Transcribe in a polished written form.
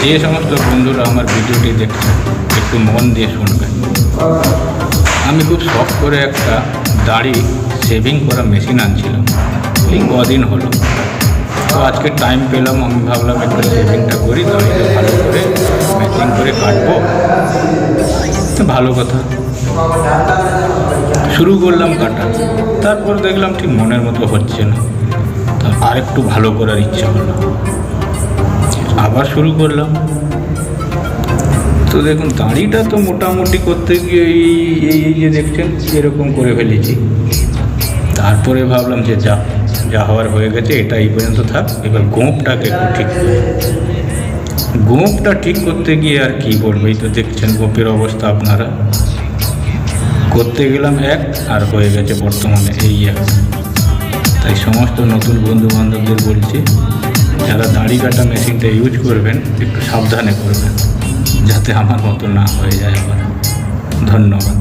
যে সমস্ত বন্ধুরা আমার ভিডিওটি দেখছেন একটু মন দিয়ে শুনবেন। আমি খুব শখ করে একটা দাড়ি শেভিং করা মেশিন আনছিলাম, এই কদিন হলো। তো আজকে টাইম পেলাম, আমি ভাবলাম একটু শেভিংটা করি, দাড়িটা ভালো করে ম্যাচিং করে কাটবো। তো ভালো কথা, শুরু করলাম কাটা। তারপর দেখলাম ঠিক মনের মতো হচ্ছে না, আর একটু ভালো করার ইচ্ছা হলো, আবার শুরু করলাম। তো দেখুন দাড়িটা তো মোটামুটি করতে গিয়ে এই যে দেখছেন এরকম করে ফেলেছি। তারপরে ভাবলাম যে যা হওয়ার হয়ে গেছে, এটা এই পর্যন্ত থাক, এবার গোঁপটাকে একটু ঠিক করি। গোঁপটা ঠিক করতে গিয়ে আর কি বলবো, এই তো দেখছেন গোঁপের অবস্থা আপনারা। করতে গেলাম এক, আর হয়ে গেছে বর্তমানে এই এক। তাই সমস্ত নতুন বন্ধু বান্ধবদের বলছি, যারা দাড়ি কাটা মেশিনটা ইউজ করবেন একটু সাবধানে করবেন, যাতে আমার মতো না হয়ে যায় আবার। ধন্যবাদ।